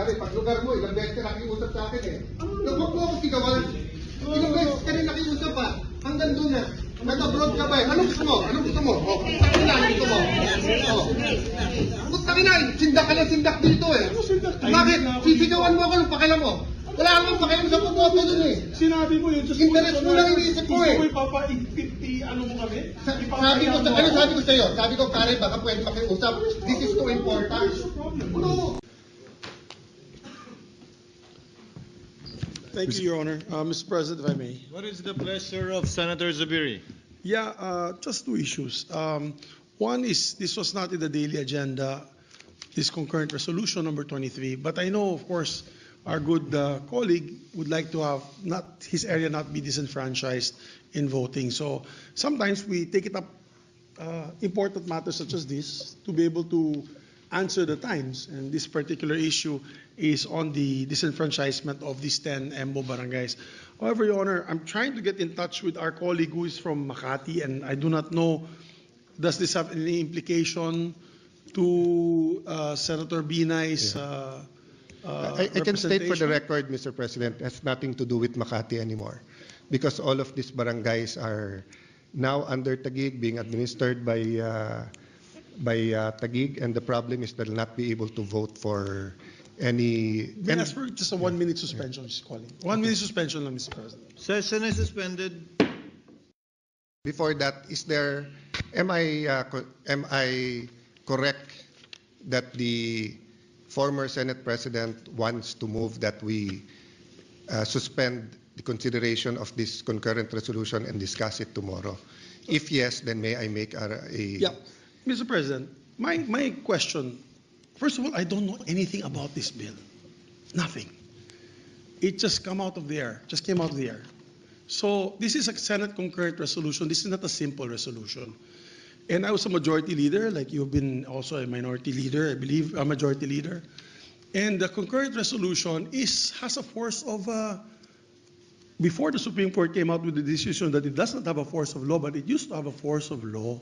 Sabi, pag lugar mo, ilang beses ka nakiusap sa akin eh. Huwag mo ako sigawan. Ilang beses ka rin nakiusap pa. Hanggang doon na. Nag-abroad ka ba eh? Anong gusto mo? Anong gusto mo? O, punta na, gusto mo? O. Punta na, sindak ka na sindak dito eh. Bakit? Sisigawan mo ako ng pakialam mo. Wala akong pakialam sa pumoto dun eh. Sinabi mo yun. Interest mo lang iniisip ko eh. Gusto mo ipapa-50 ano mo kami? Sabi ko sa'yo? Sabi ko, Karen, baka pwede makiusap. This is too important. No. Thank you, Your Honor. Mr. President, if I may. What is the pleasure of Senator Zubiri? Yeah, just two issues. One is this was not in the daily agenda, this concurrent resolution number 23. But I know, of course, our good colleague would like to have not his area not be disenfranchised in voting. So sometimes we take it up important matters such as this to be able to answer the times, and this particular issue is on the disenfranchisement of these 10 EMBO barangays. However, Your Honor, I'm trying to get in touch with our colleague who is from Makati, and I do not know, does this have any implication to Senator Binay's I can state for the record, Mr. President, it has nothing to do with Makati anymore, because all of these barangays are now under Taguig, being administered by Taguig, and the problem is they'll not be able to vote for any. May I ask for just a 1 minute suspension, Mr. Calling. 1 minute suspension, Mr. President. Session is suspended. Before that, am I correct that the former Senate President wants to move that we suspend the consideration of this concurrent resolution and discuss it tomorrow? If yes, then may I make a Yeah. Mr. President, my question, first of all, I don't know anything about this bill. Nothing. It just came out of the air. So this is a Senate concurrent resolution. This is not a simple resolution. And I was a majority leader, like you've been also a minority leader, I believe, a majority leader. And the concurrent resolution has a force of, before the Supreme Court came out with the decision that it does not have a force of law, but it used to have a force of law.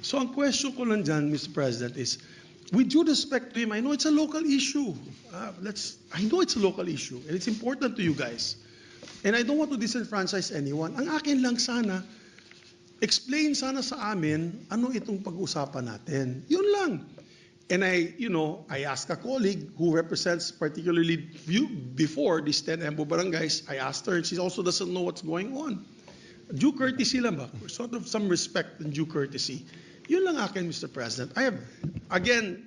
So ang question ko lang dyan, Mr. President, is, with due respect to him, I know it's a local issue. I know it's a local issue, and it's important to you guys. And I don't want to disenfranchise anyone. Ang akin lang sana, explain sana sa amin ano itong pag-usapan natin. Yun lang. And I asked a colleague who represents particularly before these 10 EMBO barangays, I asked her, and she also doesn't know what's going on. Due courtesy lang ba? Sort of some respect and due courtesy. Yun lang akin, Mr. President. I have, again,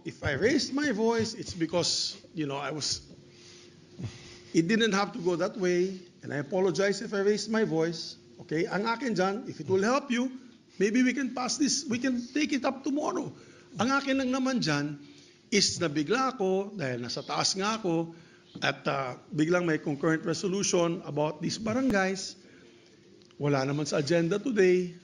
if I raised my voice, it's because, it didn't have to go that way, and I apologize if I raised my voice. Okay? Ang akin dyan, if it will help you, maybe we can pass this, we can take it up tomorrow. Ang akin lang naman dyan is nabigla ako, dahil nasa taas nga ako, at biglang may concurrent resolution about these barangays. Wala naman sa agenda today,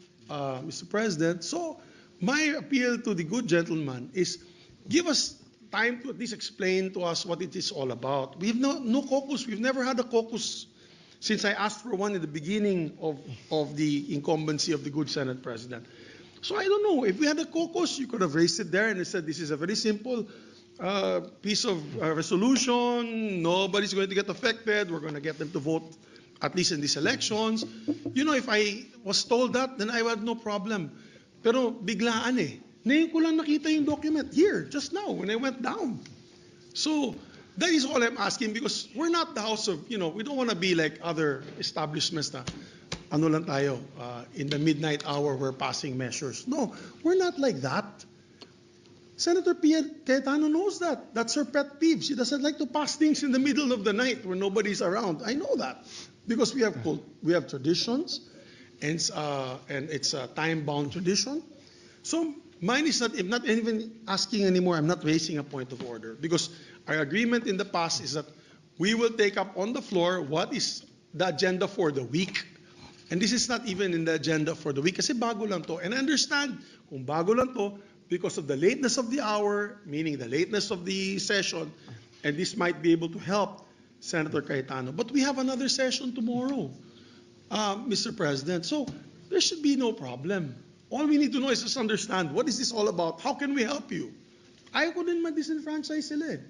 Mr. President. So, my appeal to the good gentleman is give us time to at least explain to us what it is all about. We have no caucus. We've never had a caucus since I asked for one in the beginning of the incumbency of the good Senate President. So I don't know. If we had a caucus, you could have raised it there and said this is a very simple piece of resolution. Nobody's going to get affected. We're going to get them to vote at least in these elections. If I was told that, then I would have no problem. Pero biglaan eh. Ngayon ko lang nakita yung document here, just now, when I went down. So, that is all I'm asking, because we're not the house of, we don't want to be like other establishments na, ano lang tayo, in the midnight hour we're passing measures. No, we're not like that. Senator Pia Cayetano knows that. That's her pet peeve. She doesn't like to pass things in the middle of the night when nobody's around. I know that. Because we have traditions, and it's a time-bound tradition. So mine is not even asking anymore. I'm not raising a point of order, because our agreement in the past is that we will take up on the floor what is the agenda for the week. And this is not even in the agenda for the week, kasi bago lang to. And I understand kung bago lang to because of the lateness of the hour, meaning the lateness of the session, and this might be able to help Senator Cayetano. But we have another session tomorrow, Mr. President. So there should be no problem. All we need to know is just understand what is this all about? How can we help you? Ayaw ko din ma-disenfranchise sila eh.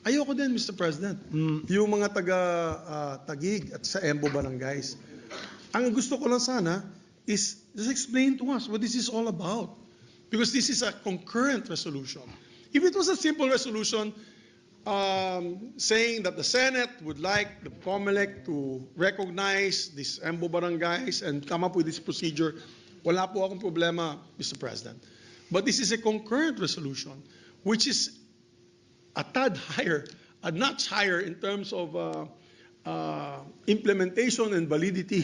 Ayoko din, Mr. President. Yung mga taga-Tagig at sa Embo Barangays. Ang gusto ko lang sana is just explain to us what this is all about. Because this is a concurrent resolution. If it was a simple resolution saying that the Senate would like the COMELEC to recognize these Embo Barangays and come up with this procedure, wala po akong problema, Mr. President. But this is a concurrent resolution, which is a tad higher, a notch higher in terms of implementation and validity.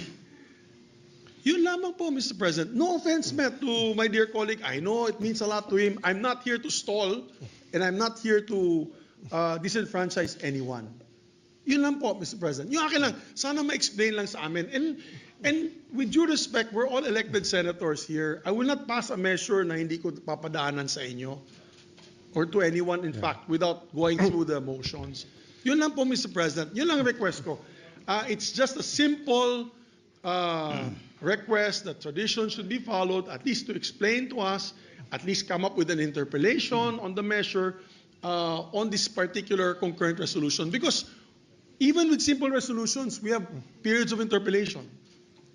Yun lamang po, Mr. President. No offense meant to my dear colleague. I know it means a lot to him. I'm not here to stall, and I'm not here to disenfranchise anyone. Yun lang po, Mr. President. Yung akin lang, sana ma-explain lang sa amin. And with due respect, we're all elected senators here. I will not pass a measure na hindi ko papadaanan sa inyo or to anyone, in fact, without going through the motions. Yun lang po, Mr. President. Yun lang ang request ko. It's just a simple request that tradition should be followed, at least to explain to us, at least come up with an interpellation on the measure on this particular concurrent resolution. Because even with simple resolutions, we have periods of interpellation.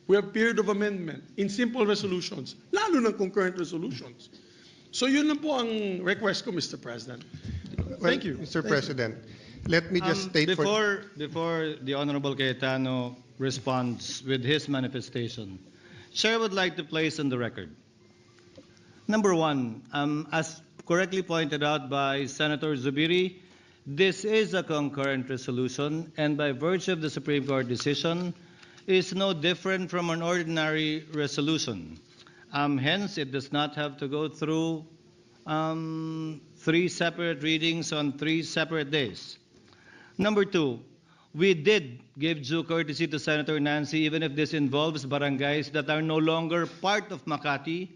We have period of amendment in simple resolutions, lalo ng concurrent resolutions. So yun lang po ang request ko, Mr. President. Thank you. Mr. President, let me just state before the Honorable Cayetano responds with his manifestation, Chair would like to place on the record. Number one, as correctly pointed out by Senator Zubiri, this is a concurrent resolution, and by virtue of the Supreme Court decision, is no different from an ordinary resolution. Hence, it does not have to go through 3 separate readings on 3 separate days. Number two, we did give due courtesy to Senator Nancy, even if this involves barangays that are no longer part of Makati,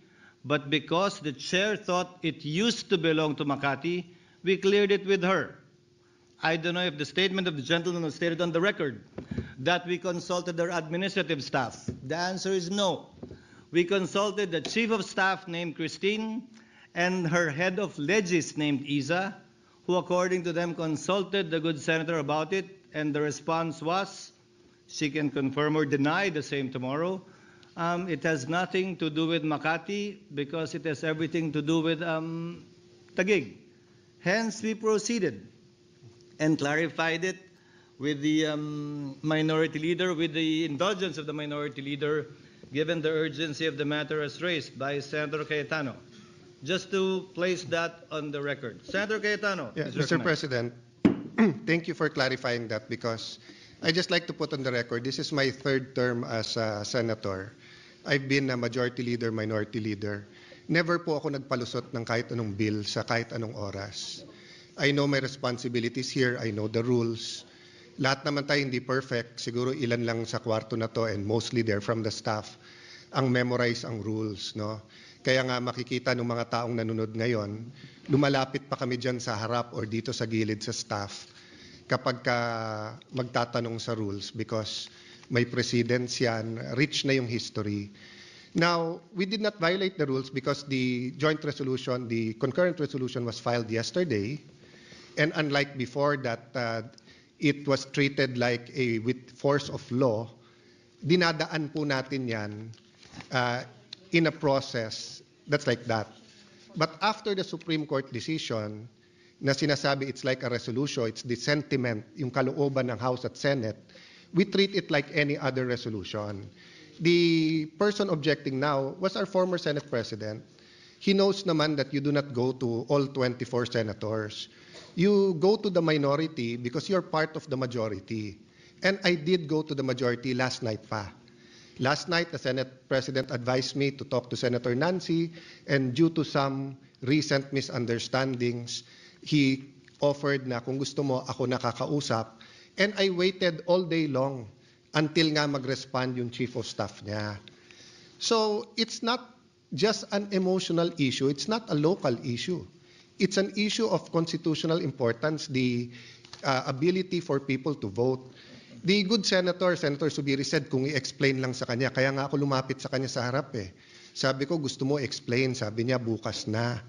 but because the chair thought it used to belong to Makati, we cleared it with her. I don't know if the statement of the gentleman was stated on the record that we consulted their administrative staff. The answer is no. We consulted the chief of staff named Christine and her head of legis named Isa, who according to them consulted the good senator about it, and the response was, she can confirm or deny the same tomorrow, it has nothing to do with Makati because it has everything to do with Taguig. Hence, we proceeded and clarified it with the minority leader, with the indulgence of the minority leader, given the urgency of the matter as raised by Senator Cayetano. Just to place that on the record. Senator Cayetano. Yeah, is Mr. recognized. President, thank you for clarifying that because I just like to put on the record, this is my 3rd term as a senator. I've been a majority leader, minority leader. Never po ako nagpalusot ng kahit anong bill sa kahit anong oras. I know my responsibilities here. I know the rules. Lahat naman tayo hindi perfect. Siguro ilan lang sa kwarto na to and mostly they're from the staff ang memorize ang rules, no? Kaya nga makikita ng mga taong nanonood ngayon, lumalapit pa kami dyan sa harap or dito sa gilid sa staff kapag ka magtatanong sa rules because may precedents yan, rich na yung history. Now, we did not violate the rules because the joint resolution, the concurrent resolution was filed yesterday, and unlike before that it was treated like a with force of law, dinadaan po natin yan in a process that's like that. But after the Supreme Court decision na sinasabi it's like a resolution, it's the sentiment, yung kalooban ng House at Senate, we treat it like any other resolution. The person objecting now was our former Senate President. He knows naman that you do not go to all 24 senators. You go to the minority because you're part of the majority. And I did go to the majority last night pa. Last night, the Senate President advised me to talk to Senator Nancy, and due to some recent misunderstandings, he offered na kung gusto mo, ako nakakausap. And I waited all day long until nga mag-respond yung Chief of Staff niya. So it's not just an emotional issue. It's not a local issue. It's an issue of constitutional importance, the ability for people to vote. The good senator, Senator Zubiri said kung i-explain lang sa kanya, kaya nga ako lumapit sa kanya sa harap eh. Sabi ko, gusto mo explain? Sabi niya, bukas na.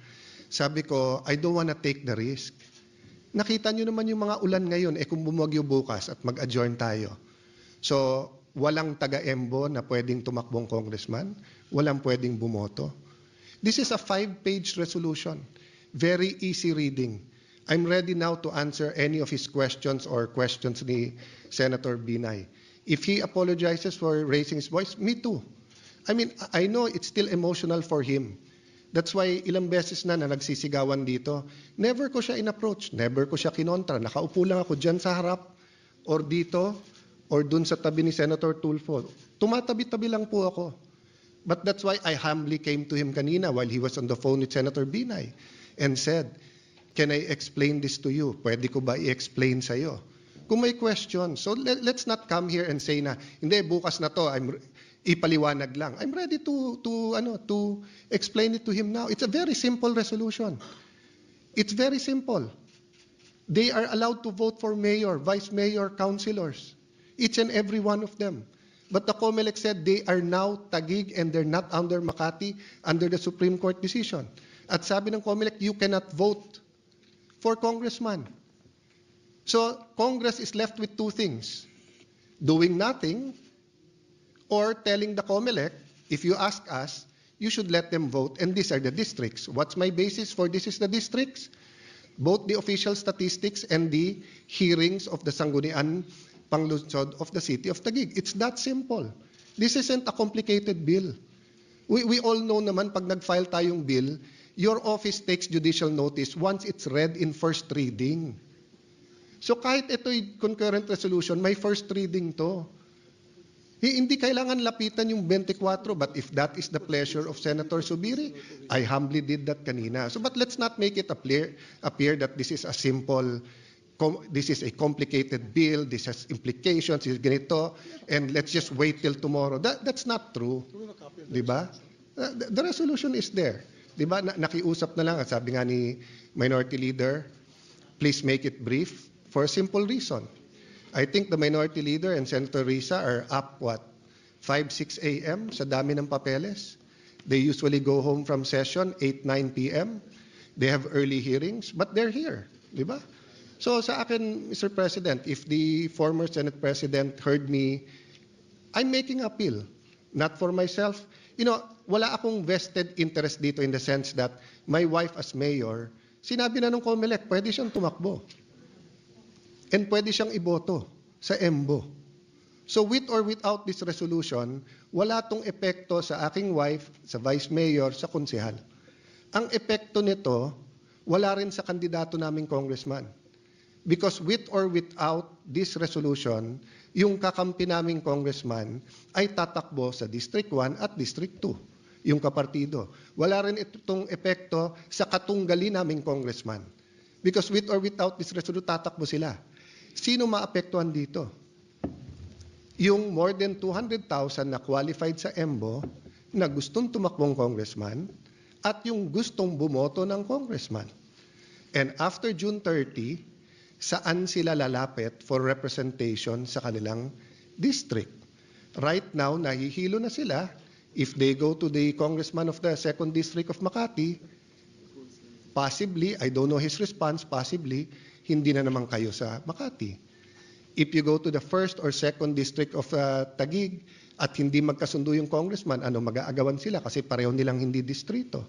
Sabi ko, I don't wanna take the risk. Nakita nyo naman yung mga ulan ngayon, kung bumagyo bukas at mag-adjourn tayo. So, walang taga-Embo na pwedeng tumakbong congressman, walang pwedeng bumoto. This is a 5-page resolution. Very easy reading. I'm ready now to answer any of his questions or questions ni Senator Binay. If he apologizes for raising his voice, me too. I mean, I know it's still emotional for him. That's why ilang beses na nagsisigawan dito, never ko siya in-approach, never ko siya kinontra. Nakaupo lang ako dyan sa harap or dito or dun sa tabi ni Senator Tulfo. Tumatabi-tabi lang po ako. But that's why I humbly came to him kanina while he was on the phone with Senator Binay and said, can I explain this to you? Pwede ko ba i-explain sa'yo? Kung may question, so let's not come here and say na, hindi, bukas na to, ipaliwanag lang. I'm ready to explain it to him now. It's a very simple resolution. It's very simple. They are allowed to vote for mayor, vice mayor, councilors, each and every one of them. But the COMELEC said they are now Taguig and they're not under Makati under the Supreme Court decision. At sabi ng COMELEC, you cannot vote for congressman. So Congress is left with two things: doing nothing, or telling the COMELEC, if you ask us, you should let them vote, and these are the districts. What's my basis for this is the districts? Both the official statistics and the hearings of the Sangguniang Panglungsod of the city of Taguig. It's that simple. This isn't a complicated bill. We all know naman pag nag-file tayong bill, your office takes judicial notice once it's read in first reading. So kahit ito'y concurrent resolution, may first reading to. Hindi kailangan lapitan yung 24, but if that is the pleasure of Senator Zubiri, I humbly did that kanina. So but let's not make it appear that this is a simple, this is a complicated bill, this has implications, this is ganito, and let's just wait till tomorrow. That's not true. Diba? The resolution is there. Diba? Nakiusap na lang, sabi nga ni Minority Leader, please make it brief for a simple reason. I think the Minority Leader and Senator Risa are up, 5, 6 a.m. sa dami ng papeles. They usually go home from session 8, 9 p.m. They have early hearings, but they're here. Di ba? So sa akin, Mr. President, if the former Senate President heard me, I'm making appeal, not for myself. You know, wala akong vested interest dito in the sense that my wife as mayor, sinabi na ng COMELEC, pwede siyang tumakbo. And pwede siyang iboto sa EMBO. So with or without this resolution, wala tong epekto sa aking wife, sa vice mayor, sa konsehal. Ang epekto nito, wala rin sa kandidato naming congressman. Because with or without this resolution, yung kakampi naming congressman ay tatakbo sa District 1 at District 2, yung kapartido. Wala rin itong epekto sa katunggali naming congressman. Because with or without this resolution, tatakbo sila. Sino maapektuhan dito? Yung more than 200,000 na qualified sa EMBO na gustong tumakbong congressman at yung gustong bumoto ng congressman. And after June 30, saan sila lalapit for representation sa kanilang district? Right now, nahihilo na sila. If they go to the congressman of the 2nd District of Makati, possibly, I don't know his response, possibly, hindi na naman kayo sa Makati. If you go to the 1st or 2nd District of Taguig at hindi magkasundo yung congressman, mag-aagawan sila kasi pareho nilang hindi distrito.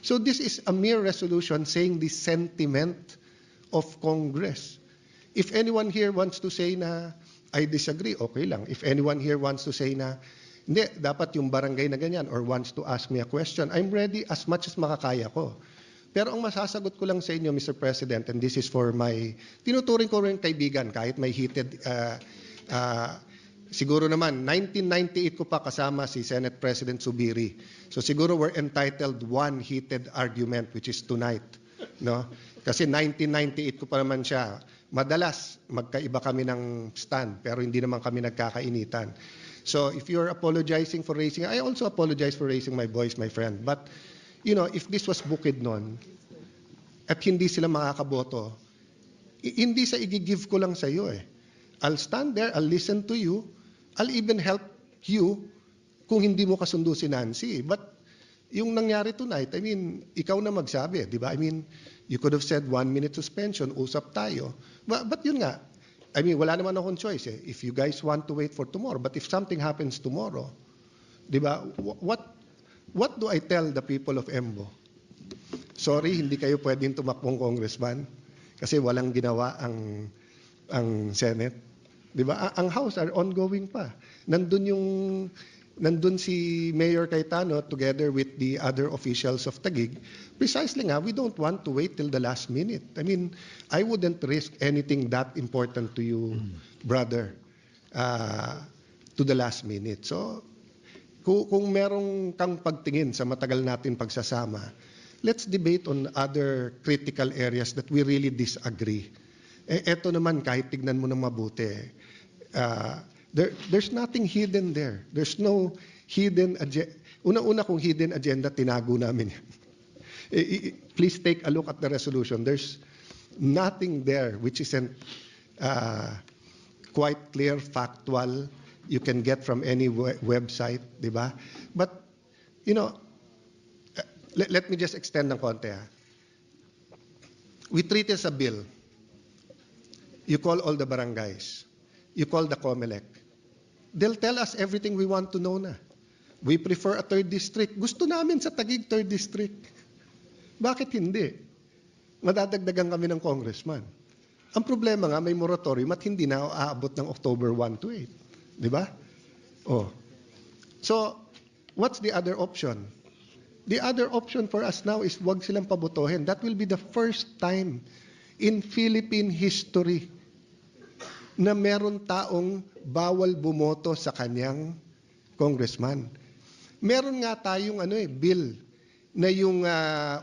So this is a mere resolution saying the sentiment of Congress. If anyone here wants to say na I disagree, okay lang. If anyone here wants to say na hindi, dapat yung barangay na ganyan or wants to ask me a question, I'm ready as much as makakaya ko. Pero ang masasagot ko lang sa inyo, Mr. President, and this is for my, tinuturing ko rin kaibigan, kahit may heated, siguro naman, 1998 ko pa kasama si Senate President Zubiri. So siguro we're entitled one heated argument, which is tonight. No? Kasi 1998 ko pa naman siya. Madalas, magkaiba kami ng stand, pero hindi naman kami nagkakainitan. So if you're apologizing for raising, I also apologize for raising my voice, my friend. But you know, if this was Bukidnon at hindi sila makakaboto, hindi sa i-give ko lang sa iyo eh. I'll stand there, I'll listen to you, I'll even help you kung hindi mo kasundo si Nancy. But yung nangyari tonight, I mean, ikaw na magsabi, di ba? I mean, You could have said 1 minute suspension, usap tayo. But yun nga, I mean, wala naman akong choice eh. If you guys want to wait for tomorrow, but if something happens tomorrow, di ba, what do I tell the people of Embo? Sorry, hindi kayo pwedeng tumakbong congressman kasi walang ginawa ang Senate. Di ba? Ang House are ongoing pa. Nandun si Mayor Cayetano together with the other officials of Taguig. Precisely nga, we don't want to wait till the last minute. I mean, I wouldn't risk anything that important to you, brother, to the last minute. So, kung merong kang pagtingin sa matagal natin pagsasama, let's debate on other critical areas that we really disagree. Eto naman, kahit tignan mo ng mabuti, there's nothing hidden there. There's no hidden agenda. Una-una kung hidden agenda, tinago namin yan. Please take a look at the resolution. There's nothing there which isn't quite clear, factual, you can get from any website, di ba? But, you know, let me just extend ng konti. We treat it as a bill. You call all the barangays. You call the COMELEC. They'll tell us everything we want to know na. We prefer a 3rd district. Gusto namin sa Taguig 3rd district. Bakit hindi? Madadagdagan kami ng congressman. Ang problema nga, may moratorium at hindi na aabot ng October 1 to 8. Di ba? Oh. So, what's the other option? The other option for us now is wag silang pabotohin. That will be the first time in Philippine history na meron taong bawal bumoto sa kanyang congressman. Meron nga tayong bill na yung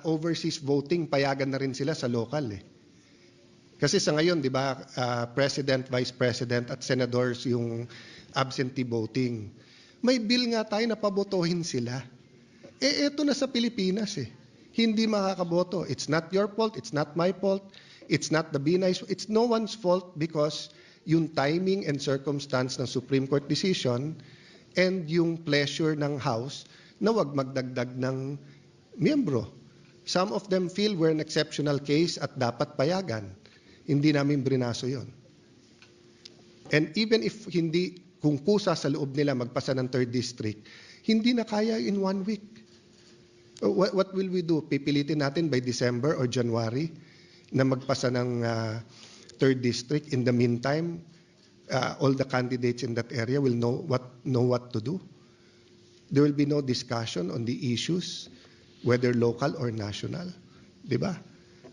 overseas voting, payagan na rin sila sa local eh. Kasi sa ngayon, di ba, President, Vice President at Senadors yung absentee voting. May bill nga tayo na pabotohin sila. Eto na sa Pilipinas eh. Hindi makakaboto. It's not your fault, it's not my fault, it's not the Binay's, it's no one's fault because yung timing and circumstance ng Supreme Court decision and yung pleasure ng House na wag magdagdag ng miyembro. Some of them feel we're an exceptional case at dapat payagan. Hindi namin brinaso yon. And even if hindi, kung kusa sa loob nila magpasa ng 3rd district, hindi na kaya in 1 week. What will we do? Pipilitin natin by December or January na magpasa ng 3rd district. In the meantime, all the candidates in that area will know what to do. There will be no discussion on the issues, whether local or national. Diba?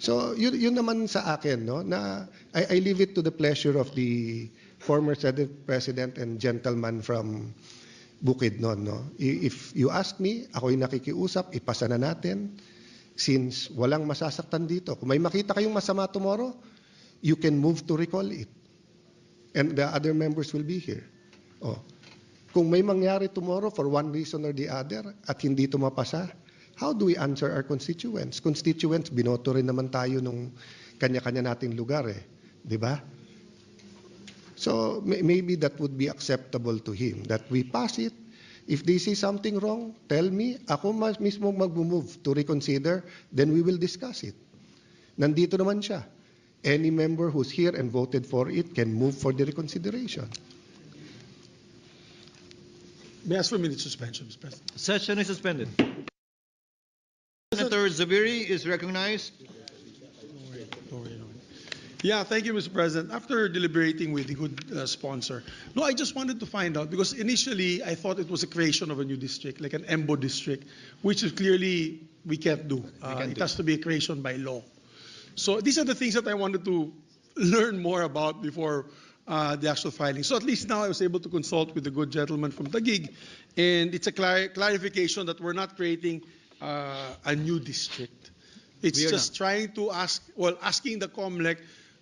So, yun naman sa akin, no? Na I leave it to the pleasure of the former Senate President and gentleman from Bukidnon, no? If you ask me, ako'y nakikiusap, ipasa na natin. Since walang masasaktan dito. Kung may makita kayong masama tomorrow, you can move to recall it. And the other members will be here. Oh. Kung may mangyari tomorrow for one reason or the other at hindi ito mapasa, how do we answer our constituents? Constituents, binoto rin naman tayo nung kanya-kanya nating lugar eh. Di ba? So maybe that would be acceptable to him, that we pass it. If they see something wrong, tell me, ako mismo mag-move to reconsider, then we will discuss it. Nandito naman siya. Any member who's here and voted for it can move for the reconsideration. May I ask for a minute suspension, Mr. President? Session is suspended. Senator Zubiri is recognized. Yeah, thank you, Mr. President. After deliberating with the good sponsor, no, I just wanted to find out, because initially I thought it was a creation of a new district, like an EMBO district, which is clearly we can't do. It has to be a creation by law. So these are the things that I wanted to learn more about before the actual filing. So at least now I was able to consult with the good gentleman from Taguig, and it's a clarification that we're not creating a new district. It's just trying to asking the COMELEC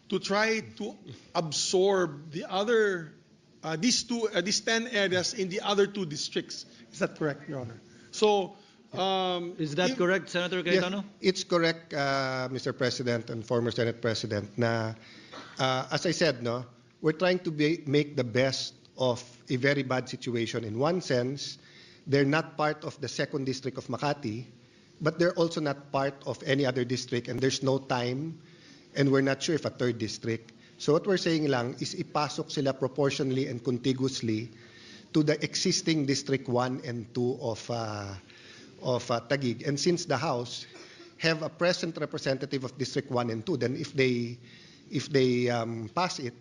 to try to absorb the other, these 10 areas in the other 2 districts. Is that correct, Your Honor? So, Is that correct, Senator Cayetano? Yeah, it's correct, Mr. President and former Senate President, na, as I said, no, we're trying to make the best of a very bad situation. In one sense, they're not part of the 2nd District of Makati, but they're also not part of any other district, and there's no time, and we're not sure if a third district. So what we're saying lang is ipasok sila proportionally and contiguously to the existing District 1 and 2 of Taguig. And since the House have a present representative of District 1 and 2, then if they pass it,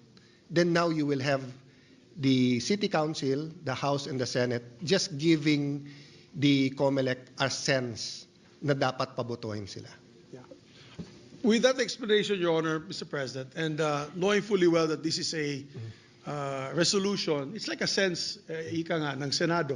then now you will have the City Council, the House, and the Senate just giving the COMELEC a sense na dapat pabotohin sila. With that explanation, Your Honor, Mr. President, and knowing fully well that this is a resolution, it's like a sense, ika nga, ng Senado,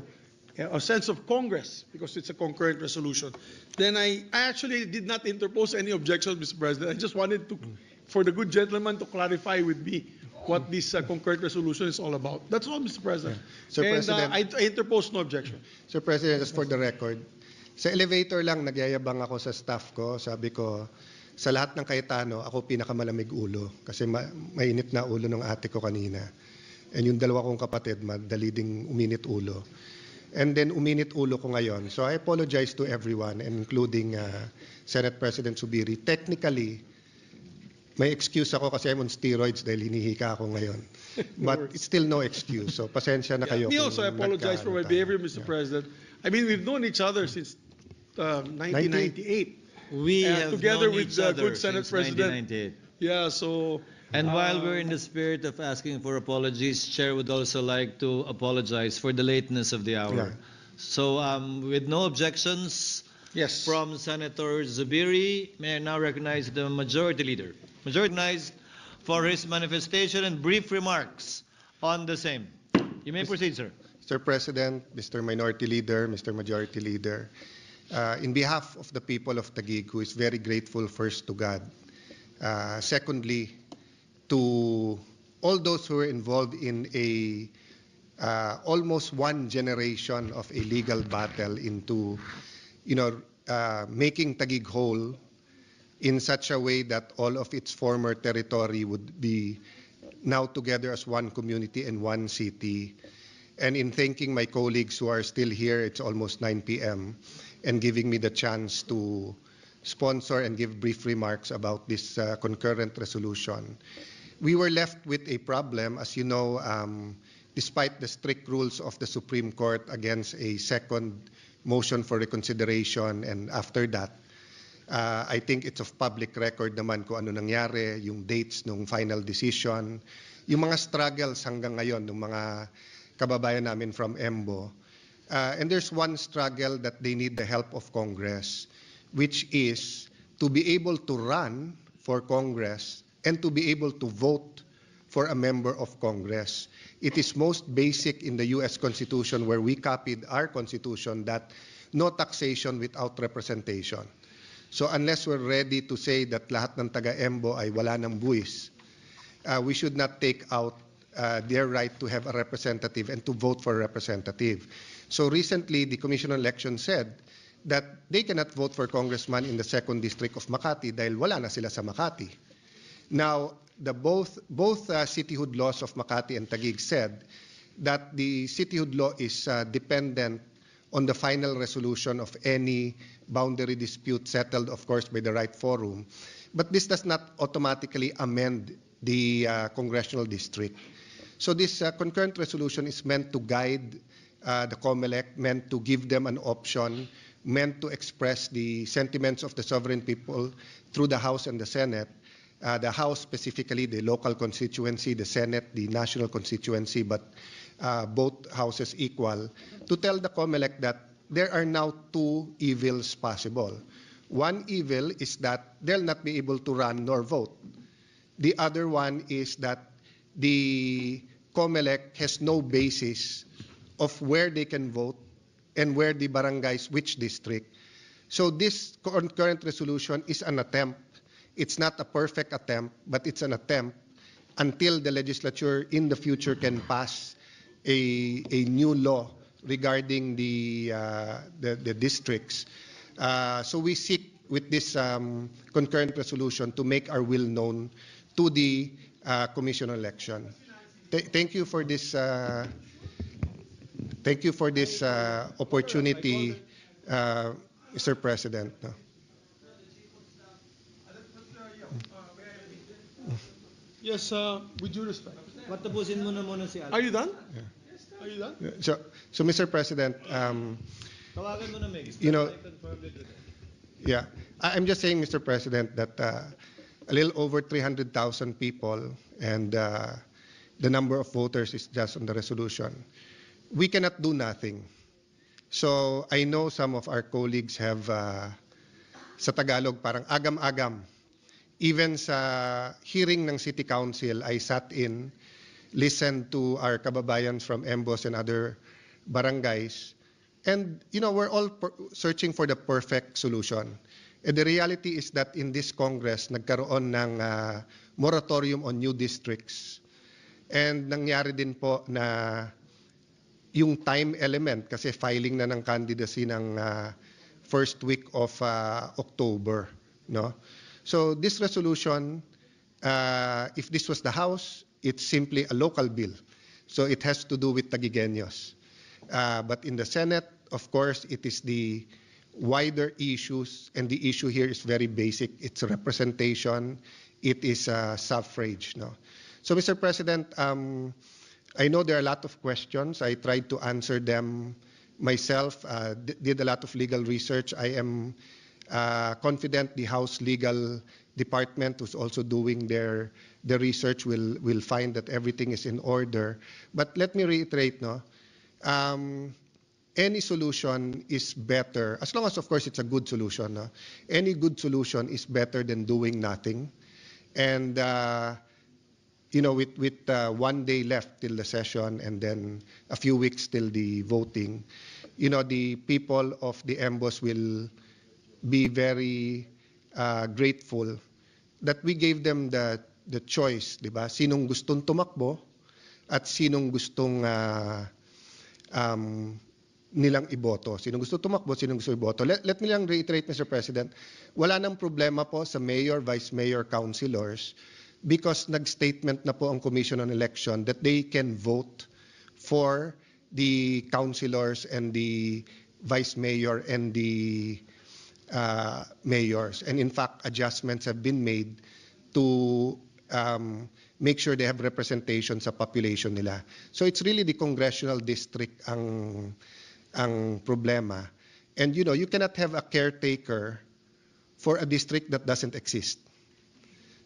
a sense of Congress, because it's a concurrent resolution. Then I actually did not interpose any objections, Mr. President. I just wanted to, for the good gentleman to clarify with me what this concurrent resolution is all about. That's all, Mr. President. Sir And President. I interpose no objection. Sir President, just for the record, sa elevator lang nagyayabang ako sa staff ko. Sabi ko, sa lahat ng Cayetano, ako pinakamalamig ulo. Kasi mainit na ulo ng ate ko kanina. And yung dalawa kong kapatid, madali ding uminit ulo. And then uminit ulo ko ngayon. So I apologize to everyone, including Senate President Zubiri. Technically, may excuse ako kasi I'm on steroids dahil hinihika ako ngayon. But it's still no excuse. So pasensya na kayo. Me kung also, I apologize for my tayo. behavior, Mr. President. I mean, we've known each other since 1998. We have together known with each the other good Senate since President. 1998. Yeah, so... And while we're in the spirit of asking for apologies, Chair would also like to apologize for the lateness of the hour. Yeah. So with no objections Yes. from Senator Zubiri, may I now recognize the Majority Leader. Majority recognized for his manifestation and brief remarks on the same. You may proceed, sir. Mr. President, Mr. Minority Leader, Mr. Majority Leader, in behalf of the people of Taguig, who is very grateful first to God, secondly, to all those who were involved in a almost one generation of a legal battle into, making Taguig whole in such a way that all of its former territory would be now together as one community and one city. And in thanking my colleagues who are still here, it's almost 9 p.m., and giving me the chance to sponsor and give brief remarks about this concurrent resolution. We were left with a problem, as you know, despite the strict rules of the Supreme Court against a second motion for reconsideration, and after that, I think it's of public record naman kung ano nangyari, yung dates ng final decision, yung mga struggles hanggang ngayon ng mga kababayan namin from EMBO. And there's one struggle that they need the help of Congress, which is to be able to run for Congress and to be able to vote for a member of Congress. It is most basic in the U.S. Constitution, where we copied our Constitution, that no taxation without representation. So unless we're ready to say that lahat ng taga-EMBO ay wala ng buwis, we should not take out their right to have a representative and to vote for a representative. So recently, the Commission on Elections said that they cannot vote for congressman in the 2nd District of Makati dahil wala na sila sa Makati. Now, both cityhood laws of Makati and Taguig said that the cityhood law is dependent on the final resolution of any boundary dispute settled, of course, by the right forum. But this does not automatically amend the congressional district. So this concurrent resolution is meant to guide the COMELEC, meant to give them an option, meant to express the sentiments of the sovereign people through the House and the Senate. The House specifically, the local constituency, the Senate, the national constituency, but both houses equal, to tell the COMELEC that there are now two evils possible. One evil is that they'll not be able to run nor vote. The other one is that the COMELEC has no basis of where they can vote and where the barangays, which district. So this concurrent resolution is an attempt. It's not a perfect attempt, but it's an attempt until the legislature in the future can pass a new law regarding the districts. So we seek with this concurrent resolution to make our will known to the Commission on Election. Thank you for this. Thank you for this opportunity, Mr. President. No? Yes, with due respect. Patapusin mo na muna si Are you done? Are you done? So Mr. President, Tawagan mo na, Meg. you know, I confirmed it with her. yeah, I'm just saying, Mr. President, that a little over 300,000 people and the number of voters is just on the resolution. We cannot do nothing. So I know some of our colleagues have, sa Tagalog, parang agam-agam. Even sa hearing ng City Council, I sat in, listened to our kababayans from Embos and other barangays. And, you know, we're all searching for the perfect solution. And the reality is that in this Congress, nagkaroon ng moratorium on new districts. And nangyari din po na yung time element, kasi filing na ng candidacy ng first week of October. No? So this resolution, if this was the House, it's simply a local bill. So it has to do with Taguigueños. But in the Senate, of course, it is the wider issues, and the issue here is very basic. It's representation. It is suffrage. No? So, Mr. President, I know there are a lot of questions. I tried to answer them myself, did a lot of legal research. I am confident the House Legal Department, who's also doing their research, will find that everything is in order. But let me reiterate, no, any solution is better, as long as, of course, it's a good solution. No? Any good solution is better than doing nothing. And, you know, with 1 day left till the session and then a few weeks till the voting, you know, the people of the Embos will be very grateful that we gave them the choice, di ba? Sinong gustong tumakbo at sinong gustong nilang iboto. Sinong gusto tumakbo, sinong gusto iboto. Let me lang reiterate, Mr. President, wala nang problema po sa mayor, vice mayor, councilors because nag-statement na po ang Commission on Election that they can vote for the councilors and the vice mayor and the mayors. And in fact, adjustments have been made to make sure they have representation sa population nila. So it's really the congressional district ang problema. And you know, you cannot have a caretaker for a district that doesn't exist.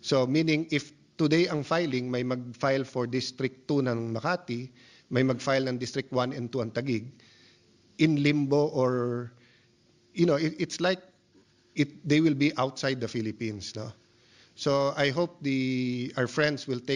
So meaning if today ang filing, may mag-file for District 2 ng Makati, may mag-file ng District 1 and 2 ang Taguig, in limbo or, you know, it's like they will be outside the Philippines. No? So I hope our friends will take